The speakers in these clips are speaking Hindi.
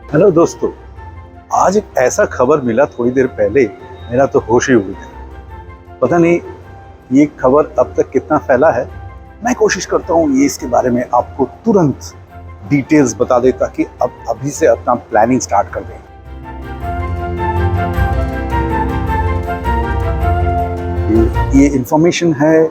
हेलो दोस्तों, आज एक ऐसा खबर मिला थोड़ी देर पहले, मेरा तो होश ही उड़ गया। पता नहीं ये खबर अब तक कितना फैला है। मैं कोशिश करता हूँ ये इसके बारे में आपको तुरंत डिटेल्स बता दे ताकि अब अभी से अपना प्लानिंग स्टार्ट कर दें। ये इंफॉर्मेशन है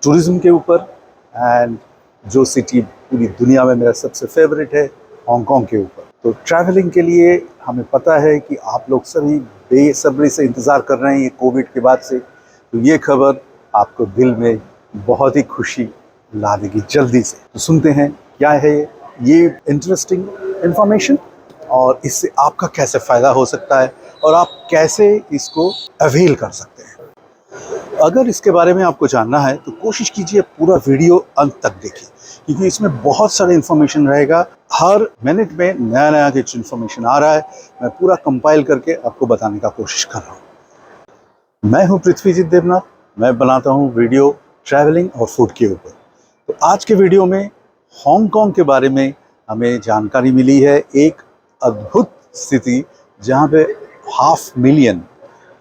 टूरिज्म के ऊपर एंड जो सिटी पूरी दुनिया में मेरा सबसे फेवरेट है, हांगकांग के ऊपर। तो ट्रैवलिंग के लिए हमें पता है कि आप लोग सभी बेसब्री से इंतज़ार कर रहे हैं ये कोविड के बाद से। तो ये खबर आपको दिल में बहुत ही खुशी ला देगी जल्दी से। तो सुनते हैं क्या है ये इंटरेस्टिंग इंफॉर्मेशन और इससे आपका कैसे फ़ायदा हो सकता है और आप कैसे इसको अवेल कर सकते हैं। अगर इसके बारे में आपको जानना है तो कोशिश कीजिए पूरा वीडियो अंत तक देखिए, क्योंकि इसमें बहुत सारे इन्फॉर्मेशन रहेगा। हर मिनट में नया नया कुछ इन्फॉर्मेशन आ रहा है, मैं पूरा कंपाइल करके आपको बताने का कोशिश कर रहा हूँ। मैं हूँ पृथ्वीजीत देवनाथ, मैं बनाता हूँ वीडियो ट्रैवलिंग और फूड के ऊपर। तो आज के वीडियो में हांगकांग के बारे में हमें जानकारी मिली है, एक अद्भुत स्थिति जहाँ पे 500,000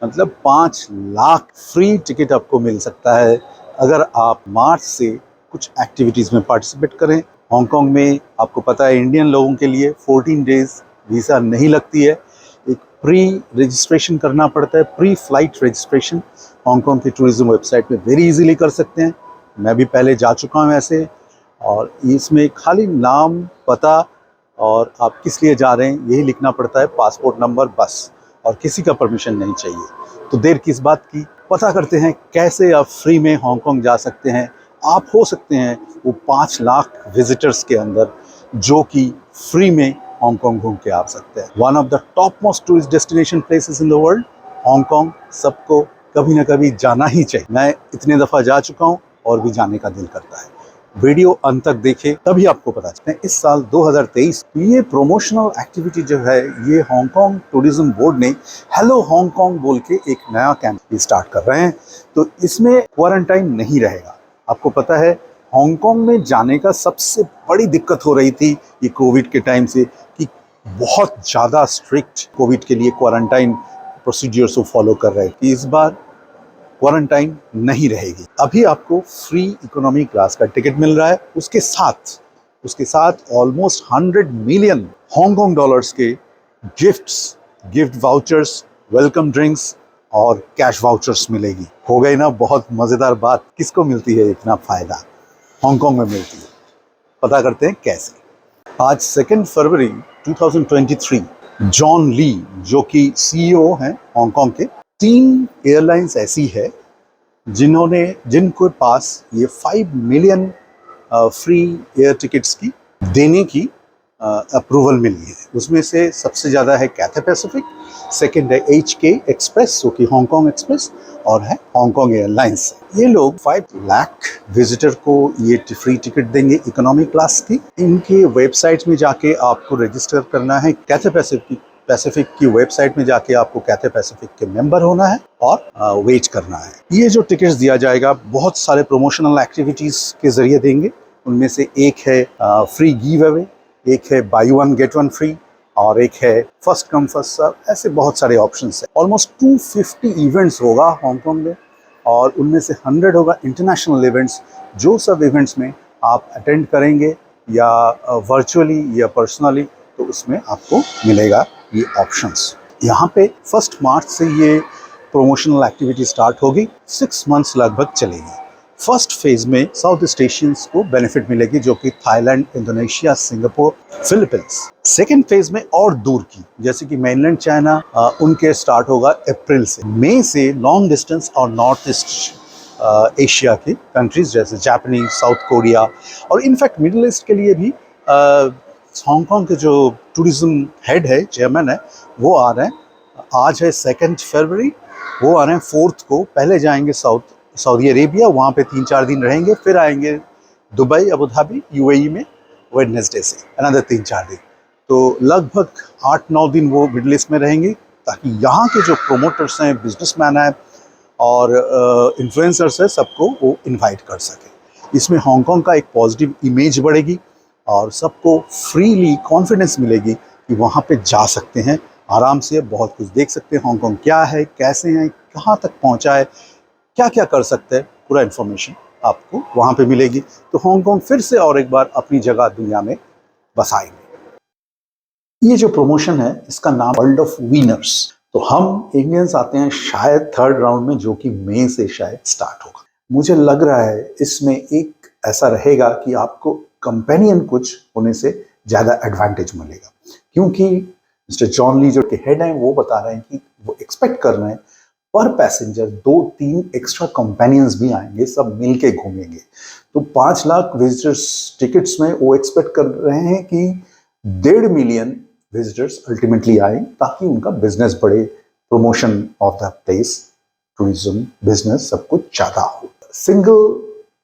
मतलब 5 लाख फ्री टिकट आपको मिल सकता है अगर आप मार्च से कुछ एक्टिविटीज़ में पार्टिसिपेट करें। हांगकांग में आपको पता है इंडियन लोगों के लिए 14 डेज़ वीज़ा नहीं लगती है, एक प्री रजिस्ट्रेशन करना पड़ता है, प्री फ्लाइट रजिस्ट्रेशन हांगकांग की टूरिज़्म वेबसाइट में वेरी इजीली कर सकते हैं। मैं भी पहले जा चुका हूँ ऐसे, और इसमें खाली नाम, पता और आप किस लिए जा रहे हैं यही लिखना पड़ता है, पासपोर्ट नंबर बस, और किसी का परमिशन नहीं चाहिए। तो देर किस बात की, पता करते हैं कैसे आप फ्री में हांगकांग जा सकते हैं। आप हो सकते हैं वो 5 लाख विजिटर्स के अंदर जो कि फ्री में हांगकांग घूम के आ सकते हैं। One of the top most tourist destination places in the world, Hong Kong सबको कभी ना कभी जाना ही चाहिए। मैं इतने दफ़ा जा चुका हूँ और भी जाने का दिल करता है। वीडियो अंत तक देखें तभी आपको पता चलता है। इस साल 2023 ये प्रोमोशनल एक्टिविटी जो है, ये हांगकांग टूरिज्म बोर्ड ने हेलो हांगकांग बोल के एक नया कैंप स्टार्ट कर रहे हैं। तो इसमें क्वारंटाइन नहीं रहेगा। आपको पता है हांगकांग में जाने का सबसे बड़ी दिक्कत हो रही थी ये कोविड के टाइम से, कि बहुत ज़्यादा स्ट्रिक्ट कोविड के लिए क्वारंटाइन प्रोसीजर्स को फॉलो कर रहे थे। इस बार क्वारंटाइन नहीं रहेगी। अभी आपको फ्री इकोनॉमी क्लास का टिकट मिल रहा है, उसके साथ ऑलमोस्ट 100 मिलियन हांगकांग डॉलर्स के गिफ्ट वाउचर्स, वेलकम ड्रिंक्स और कैश वाउचर्स मिलेगी। हो गई ना बहुत मज़ेदार बात। किसको मिलती है इतना फ़ायदा? हांगकांग में मिलती है। पता करते हैं कैसे। आज 2 फरवरी 2023 जॉन ली, जो कि CEO हैं हांगकांग के, 3 एयरलाइंस ऐसी है जिनके पास ये 5 मिलियन फ्री एयर टिकट्स की देने की अप्रूवल मिली है। उसमें से सबसे ज़्यादा है कैथे पैसिफिक, सेकंड है HK एक्सप्रेस जो कि हांगकांग एक्सप्रेस, और है हांगकांग एयरलाइंस। ये लोग 5 लाख विजिटर को ये फ्री टिकट देंगे इकोनॉमी क्लास की। इनके वेबसाइट में जाके आपको रजिस्टर करना है। कैथे पैसिफिक की वेबसाइट में जाके आपको कैथे पैसिफिक के मेंबर होना है और वेट करना है। ये जो टिकट्स दिया जाएगा बहुत सारे प्रोमोशनल एक्टिविटीज़ के ज़रिए देंगे। उनमें से एक है फ्री गिव अवे, एक है बाई 1 गेट 1 फ्री, और एक है फर्स्ट कम फर्स्ट सर्व। ऐसे बहुत सारे ऑप्शंस हैं। ऑलमोस्ट 250 इवेंट्स होगा हांगकांग में, और उनमें से 100 होगा इंटरनेशनल इवेंट्स। जो सब इवेंट्स में आप अटेंड करेंगे या वर्चुअली या पर्सनली, तो उसमें आपको मिलेगा ये ऑप्शंस। यहाँ पे 1 मार्च से ये प्रोमोशनल एक्टिविटी स्टार्ट होगी, 6 मंथ्स लगभग चलेगी। फर्स्ट फेज में साउथ ईस्ट एशियंस को बेनिफिट मिलेगी, जो कि Thailand, Indonesia, Singapore, Philippines. Second phase में और दूर की, जैसे कि मेनलैंड चाइना, उनके स्टार्ट होगा अप्रैल से। मई से लॉन्ग डिस्टेंस और नॉर्थ ईस्ट एशिया की कंट्रीज जैसे जापानीज, साउथ कोरिया, और इनफैक्ट मिडिल ईस्ट के लिए भी हांगकांग के जो टूरिज्म हेड है, चेयरमैन है, वो आ रहे हैं। आज है 2 फरवरी, वो आ रहे हैं 4th को। पहले जाएंगे सऊदी अरेबिया, वहाँ पे 3-4 दिन रहेंगे, फिर आएंगे दुबई, अबू धाबी, UAE में वेडनेसडे से अनदर 3-4 दिन। तो लगभग 8-9 दिन वो मिडिल ईस्ट में रहेंगे, ताकि यहाँ के जो प्रोमोटर्स हैं, बिजनेसमैन हैं और इन्फ्लुएंसर्स हैं, सबको वो इनवाइट कर सके। इसमें हांगकांग का एक पॉजिटिव इमेज बढ़ेगी और सबको फ्रीली कॉन्फिडेंस मिलेगी कि वहाँ पे जा सकते हैं आराम से, बहुत कुछ देख सकते हैं, हांगकांग क्या है, कैसे हैं, कहाँ तक पहुँचा है, क्या क्या कर सकते हैं, पूरा इन्फॉर्मेशन आपको वहाँ पे मिलेगी। तो हांगकांग फिर से और एक बार अपनी जगह दुनिया में बसाएंगे। ये जो प्रमोशन है इसका नाम वर्ल्ड ऑफ विनर्स। तो हम इंडियंस आते हैं शायद थर्ड राउंड में, जो कि मई से शायद स्टार्ट होगा। मुझे लग रहा है इसमें एक ऐसा रहेगा कि आपको कंपेनियन कुछ होने से ज़्यादा एडवांटेज मिलेगा, क्योंकि मिस्टर जॉन ली जो के हेड हैं वो बता रहे हैं कि वो एक्सपेक्ट कर रहे हैं पर पैसेंजर 2-3 एक्स्ट्रा कंपेनियंस भी आएंगे, सब मिलके घूमेंगे। तो 5 लाख विजिटर्स टिकट्स में वो एक्सपेक्ट कर रहे हैं कि 1.5 मिलियन विजिटर्स अल्टीमेटली आए, ताकि उनका बिजनेस बढ़े, promotion of the place, tourism business सब कुछ ज़्यादा हो। सिंगल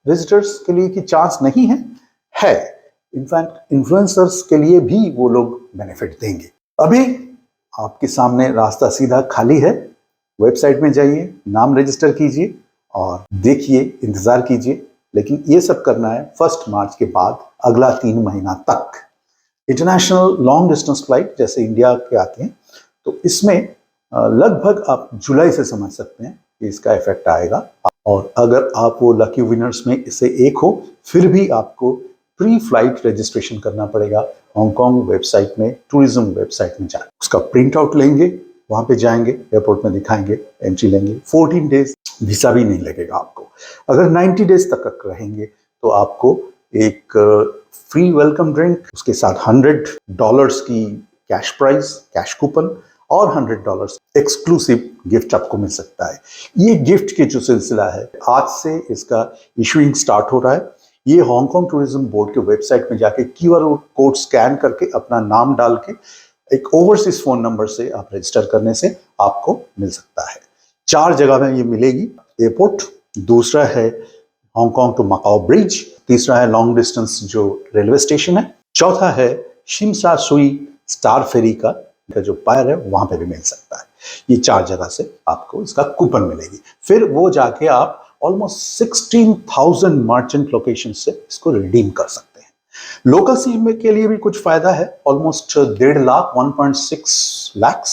विजिटर्स के लिए की चांस नहीं है इनफैक्ट इन्फ्लुएंसर्स के लिए भी वो लोग बेनिफिट देंगे। अभी आपके सामने रास्ता सीधा खाली है, वेबसाइट में जाइए, नाम रजिस्टर कीजिए और देखिए, इंतजार कीजिए। लेकिन ये सब करना है 1 मार्च के बाद अगला 3 महीना तक। इंटरनेशनल लॉन्ग डिस्टेंस फ्लाइट जैसे इंडिया के आते हैं, तो इसमें लगभग आप जुलाई से समझ सकते हैं कि इसका इफेक्ट आएगा। और अगर आप वो लकी विनर्स में से एक हो, फिर भी आपको प्री फ्लाइट रजिस्ट्रेशन करना पड़ेगा हांगकांग वेबसाइट में, टूरिज्म वेबसाइट में जाकर उसका प्रिंट आउट लेंगे, वहां पे जाएंगे, एयरपोर्ट में दिखाएंगे, एंट्री लेंगे। 14 डेज वीसा भी नहीं लगेगा आपको। अगर 90 डेज तक रहेंगे तो आपको एक फ्री वेलकम ड्रिंक, उसके साथ $100 की कैश प्राइज, कैश कूपन और $100 एक्सक्लूसिव गिफ्ट आपको मिल सकता है। ये गिफ्ट के जो सिलसिला है, आज से इसका इशूइंग स्टार्ट हो रहा है। ये हांगकांग टूरिज्म बोर्ड के वेबसाइट में जाके QR कोड स्कैन करके अपना नाम डाल के एक ओवरसीज फोन नंबर से आप रजिस्टर करने से आपको मिल सकता है। 4 जगह में ये मिलेगी। एयरपोर्ट, दूसरा है हांगकांग टू मकाओ ब्रिज, तीसरा है लॉन्ग डिस्टेंस जो रेलवे स्टेशन है, चौथा है शिमसा सुई स्टार फेरी का जो पायर है, वहां पे भी मिल सकता है। ये 4 जगह से आपको इसका कूपन मिलेगी। फिर वो जाके आप ऑलमोस्ट 16,000 मर्चेंट लोकेशन से इसको रिडीम कर सकते हैं। लोकल सीम के लिए भी कुछ फायदा है, ऑलमोस्ट 1.5 लाख 1.6 लाख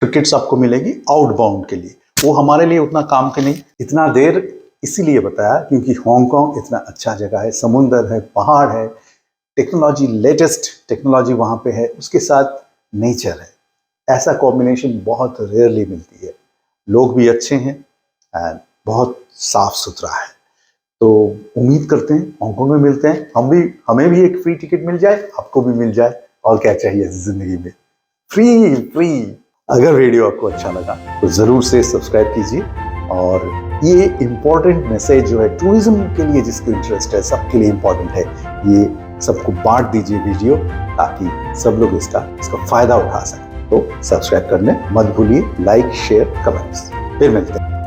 टिकट्स आपको मिलेगी आउटबाउंड के लिए। वो हमारे लिए उतना काम के नहीं। इतना देर इसीलिए बताया क्योंकि हांगकांग इतना अच्छा जगह है, समुंदर है, पहाड़ है, टेक्नोलॉजी, लेटेस्ट टेक्नोलॉजी वहां पे है, उसके साथ नेचर है। ऐसा कॉम्बिनेशन बहुत रेयरली मिलती है। लोग भी अच्छे हैं एंड बहुत साफ सुथरा है। तो उम्मीद करते हैं हांगकांग में मिलते हैं। हमें भी एक फ्री टिकट मिल जाए, आपको भी मिल जाए, और क्या चाहिए जिंदगी में, फ्री। अगर वीडियो आपको अच्छा लगा तो जरूर से सब्सक्राइब कीजिए। और ये इंपॉर्टेंट मैसेज जो है टूरिज्म के लिए, जिसको इंटरेस्ट है, सबके लिए इंपॉर्टेंट है, ये सबको बांट दीजिए वीडियो, ताकि सब लोग इसका फायदा उठा सकें। तो सब्सक्राइब करने मत भूलिए, लाइक, शेयर, कमेंट्स। फिर मिलते हैं।